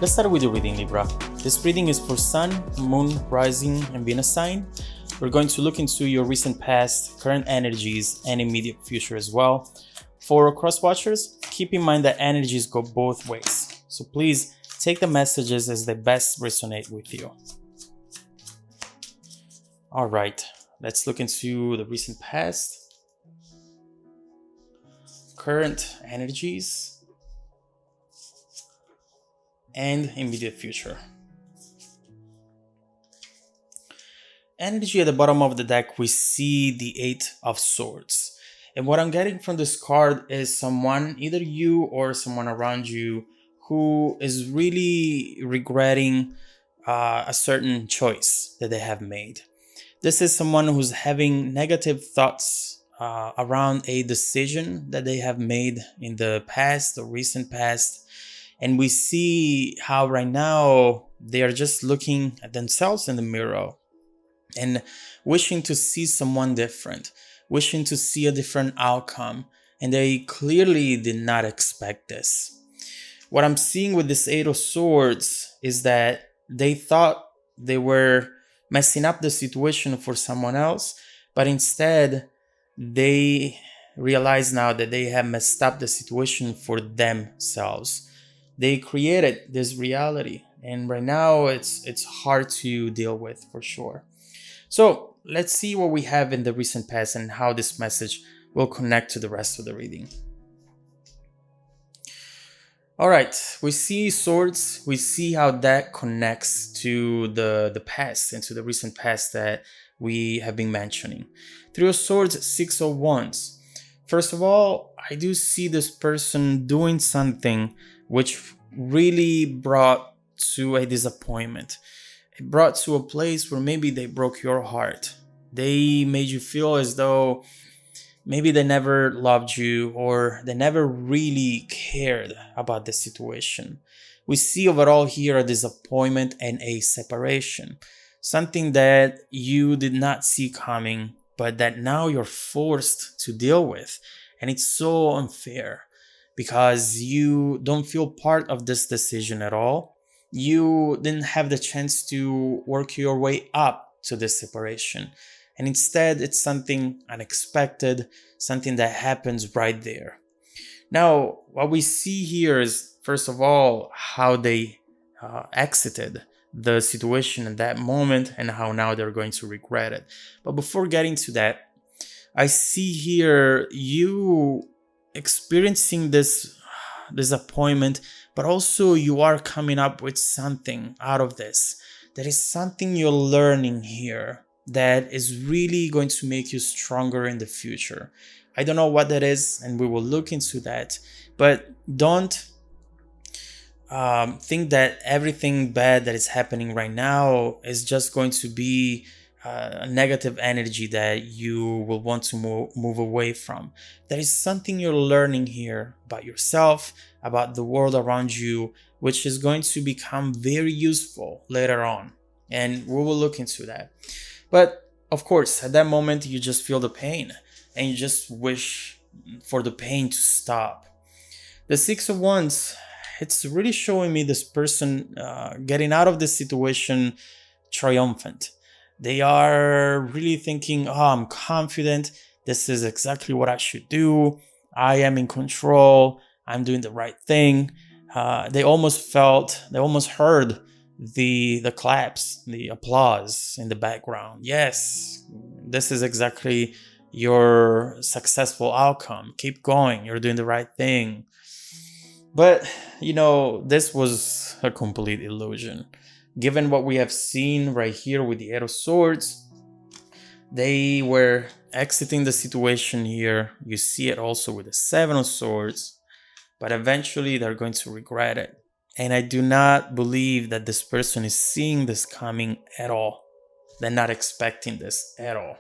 Let's start with the reading, Libra. This reading is for Sun, Moon, Rising, and Venus sign. We're going to look into your recent past, current energies, and immediate future as well. For cross watchers, keep in mind that energies go both ways. So please take the messages as they best resonate with you. All right, let's look into the recent past, current energies, and immediate future. Energy at the bottom of the deck, we see the Eight of Swords. And what I'm getting from this card is someone, either you or someone around you, who is really regretting a certain choice that they have made. This is someone who's having negative thoughts around a decision that they have made in the past or recent past. And we see how right now they are just looking at themselves in the mirror and wishing to see someone different, wishing to see a different outcome. And they clearly did not expect this. What I'm seeing with this Eight of Swords is that they thought they were messing up the situation for someone else, but instead they realize now that they have messed up the situation for themselves. They created this reality, and right now it's hard to deal with for sure. So let's see what we have in the recent past and how this message will connect to the rest of the reading. All right, we see swords. We see how that connects to the past and to the recent past that we have been mentioning. Three of Swords, Six of Wands. First of all, I do see this person doing something which really brought to a disappointment. It brought to a place where maybe they broke your heart. They made you feel as though maybe they never loved you or they never really cared about the situation. We see overall here a disappointment and a separation. Something that you did not see coming, but that now you're forced to deal with. And it's so unfair because you don't feel part of this decision at all. You didn't have the chance to work your way up to this separation. And instead, it's something unexpected, something that happens right there. Now, what we see here is, first of all, how they exited the situation at that moment and how now they're going to regret it. But before getting to that, I see here you experiencing this disappointment, but also you are coming up with something out of this. There is something you're learning here that is really going to make you stronger in the future. I don't know what that is, and we will look into that, but don't think that everything bad that is happening right now is just going to be a negative energy that you will want to move away from. There is something you're learning here about yourself, about the world around you, which is going to become very useful later on. And we will look into that. But of course, at that moment, you just feel the pain and you just wish for the pain to stop. The Six of Wands, it's really showing me this person getting out of this situation triumphant. They are really thinking, oh, I'm confident. This is exactly what I should do. I am in control. I'm doing the right thing. They almost heard the claps, the applause in the background. Yes, this is exactly your successful outcome. Keep going. You're doing the right thing. But, this was a complete illusion. Given what we have seen right here with the Eight of Swords, they were exiting the situation here. You see it also with the Seven of Swords, but eventually they're going to regret it. And I do not believe that this person is seeing this coming at all. They're not expecting this at all.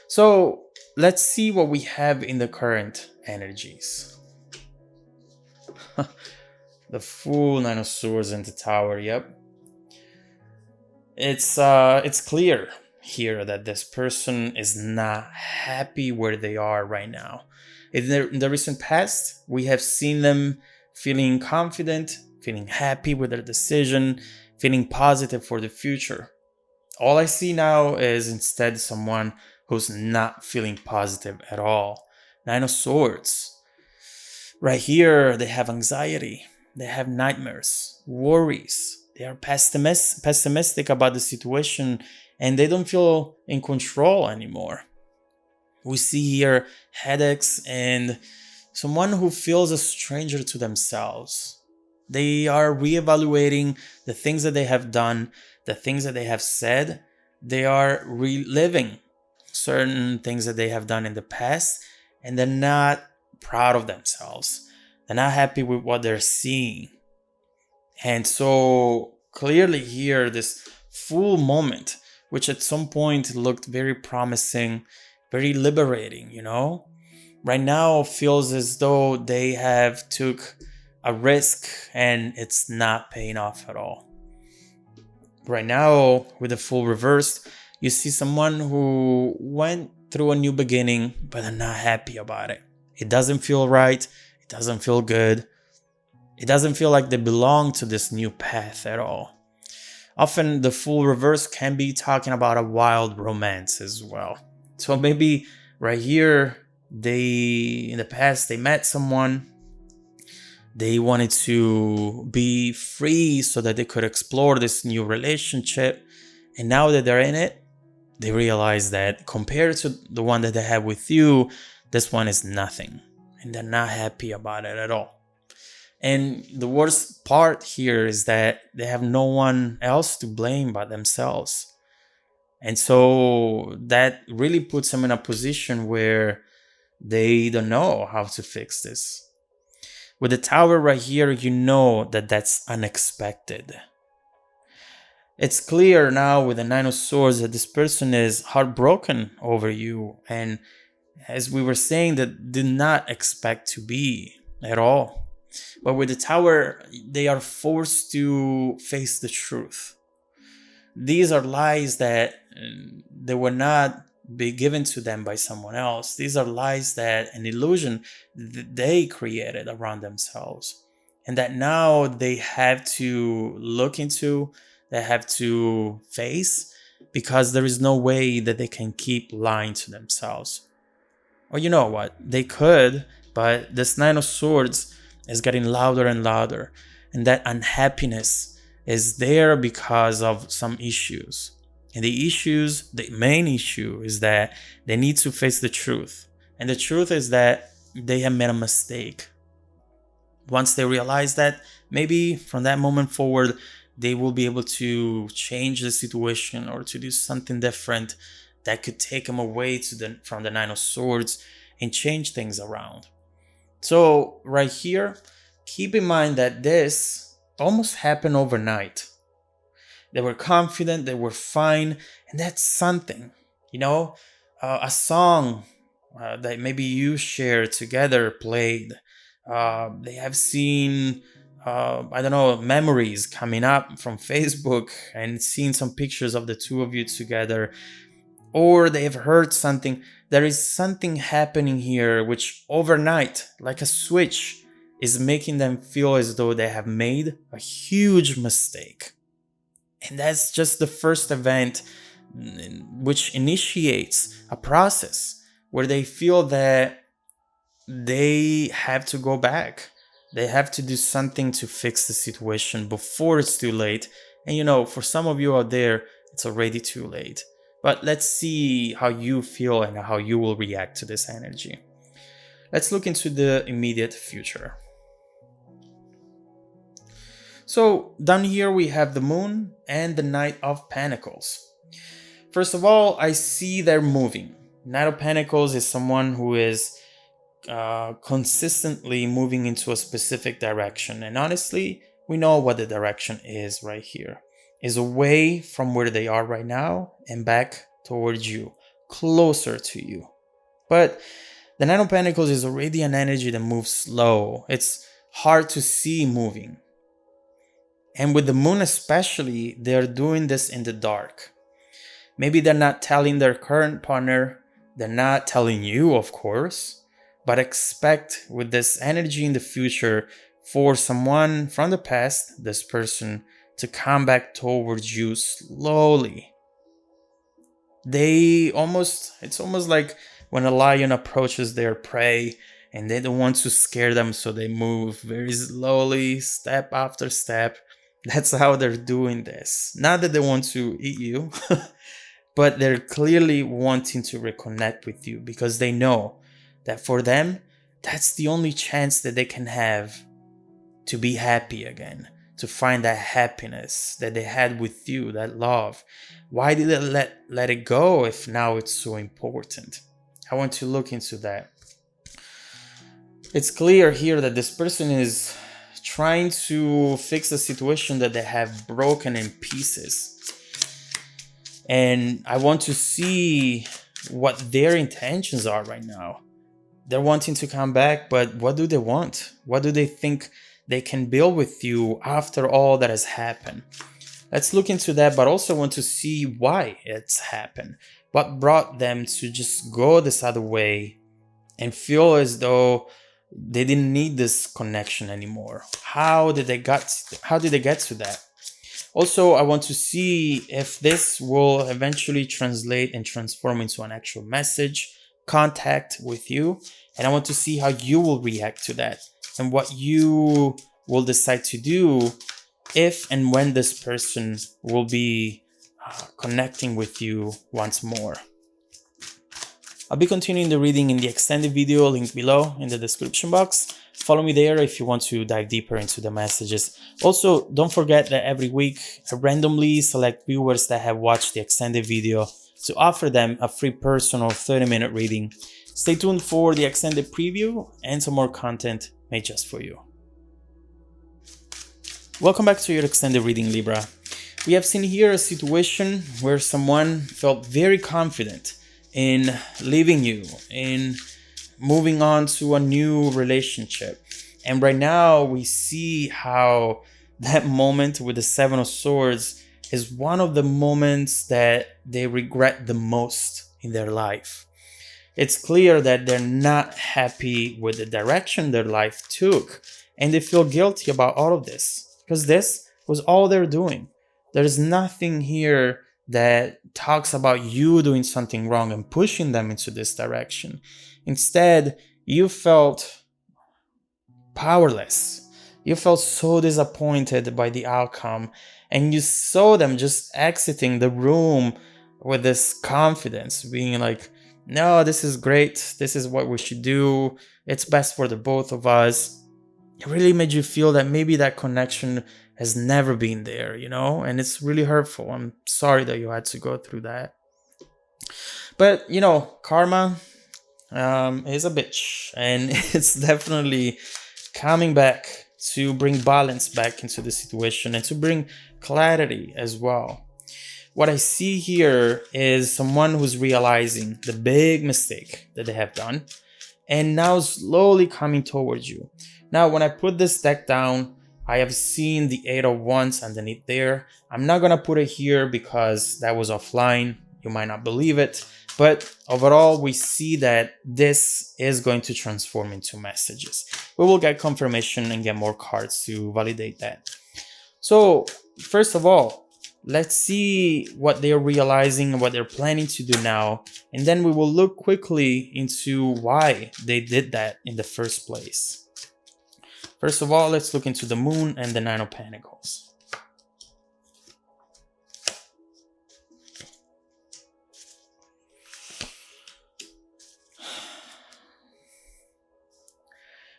So let's see what we have in the current energies. The Fool, Nine of Swords, and the Tower. Yep. It's clear here that this person is not happy where they are right now. In the recent past, we have seen them feeling confident, feeling happy with their decision, feeling positive for the future. All I see now is instead someone who's not feeling positive at all. Nine of Swords. Right here, they have anxiety, they have nightmares, worries. They are pessimistic about the situation and they don't feel in control anymore. We see here headaches and someone who feels a stranger to themselves. They are reevaluating the things that they have done, the things that they have said. They are reliving certain things that they have done in the past, and they're not proud of themselves. They're not happy with what they're seeing. And so clearly here, this full moment, which at some point looked very promising, very liberating, right now feels as though they have took a risk and it's not paying off at all. Right now, with the full reversed, you see someone who went through a new beginning, but are not happy about it. It doesn't feel right. It doesn't feel good. It doesn't feel like they belong to this new path at all. Often the full reverse can be talking about a wild romance as well. So maybe right here, in the past, they met someone. They wanted to be free so that they could explore this new relationship. And now that they're in it, they realize that compared to the one that they had with you, this one is nothing. And they're not happy about it at all. And the worst part here is that they have no one else to blame but themselves. And so that really puts them in a position where they don't know how to fix this. With the Tower right here, you know that that's unexpected. It's clear now with the Nine of Swords that this person is heartbroken over you. And as we were saying, that did not expect to be at all. But with the Tower, they are forced to face the truth. These are lies that they were not be given to them by someone else. These are lies that an illusion that they created around themselves. And that now they have to look into, they have to face, because there is no way that they can keep lying to themselves. Or you know what? They could, but this Nine of Swords is getting louder and louder. And that unhappiness is there because of some issues. And the main issue is that they need to face the truth. And the truth is that they have made a mistake. Once they realize that, maybe from that moment forward, they will be able to change the situation or to do something different that could take them away from the Nine of Swords and change things around. So right here, keep in mind that this almost happened overnight. They were confident, they were fine, and that's something. A song that maybe you shared together played. They have seen, memories coming up from Facebook and seen some pictures of the two of you together. Or they have heard something. There is something happening here which overnight, like a switch, is making them feel as though they have made a huge mistake. And that's just the first event which initiates a process where they feel that they have to go back. They have to do something to fix the situation before it's too late. And for some of you out there, it's already too late. But let's see how you feel and how you will react to this energy. Let's look into the immediate future. So down here we have the Moon and the Knight of Pentacles. First of all, I see they're moving. Knight of Pentacles is someone who is consistently moving into a specific direction. And honestly, we know what the direction is right here. Is away from where they are right now and back towards you, closer to you. But the Nine of Pentacles is already an energy that moves slow. It's hard to see moving. And with the Moon especially, they're doing this in the dark. Maybe they're not telling their current partner, they're not telling you, of course, but expect with this energy in the future for someone from the past, this person, to come back towards you slowly. It's almost like when a lion approaches their prey and they don't want to scare them, so they move very slowly, step after step. That's how they're doing this. Not that they want to eat you, but they're clearly wanting to reconnect with you because they know that for them, that's the only chance that they can have to be happy again, to find that happiness that they had with you, that love. Why did they let it go if now it's so important? I want to look into that. It's clear here that this person is trying to fix a situation that they have broken in pieces. And I want to see what their intentions are right now. They're wanting to come back, but what do they want? What do they think they can build with you after all that has happened? Let's look into that, but also want to see why it's happened. What brought them to just go this other way and feel as though they didn't need this connection anymore? How did they get to that? Also, I want to see if this will eventually translate and transform into an actual message, contact with you. And I want to see how you will react to that and what you will decide to do if and when this person will be connecting with you once more. I'll be continuing the reading in the extended video linked below in the description box. Follow me there if you want to dive deeper into the messages. Also, don't forget that every week I randomly select viewers that have watched the extended video to offer them a free personal 30-minute reading. Stay tuned for the extended preview and some more content made just for you. Welcome back to your extended reading, Libra. We have seen here a situation where someone felt very confident in leaving you, in moving on to a new relationship. And right now we see how that moment with the Seven of Swords is one of the moments that they regret the most in their life. It's clear that they're not happy with the direction their life took, and they feel guilty about all of this because this was all they're doing. There's nothing here that talks about you doing something wrong and pushing them into this direction. Instead, you felt powerless. You felt so disappointed by the outcome, and you saw them just exiting the room with this confidence, being like, no, this is great. This is what we should do. It's best for the both of us. It really made you feel that maybe that connection has never been there, you know, and it's really hurtful. I'm sorry that you had to go through that. But, you know, karma is a bitch, and it's definitely coming back to bring balance back into the situation and to bring clarity as well. What I see here is someone who's realizing the big mistake that they have done and now slowly coming towards you. Now, when I put this deck down, I have seen the Eight of Wands underneath there. I'm not going to put it here because that was offline. You might not believe it. But overall, we see that this is going to transform into messages. We will get confirmation and get more cards to validate that. So, first of all, let's see what they're realizing and what they're planning to do now. And then we will look quickly into why they did that in the first place. First of all, let's look into the Moon and the Nine of Pentacles.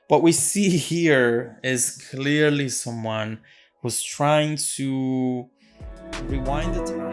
What we see here is clearly someone who's trying to rewind the time.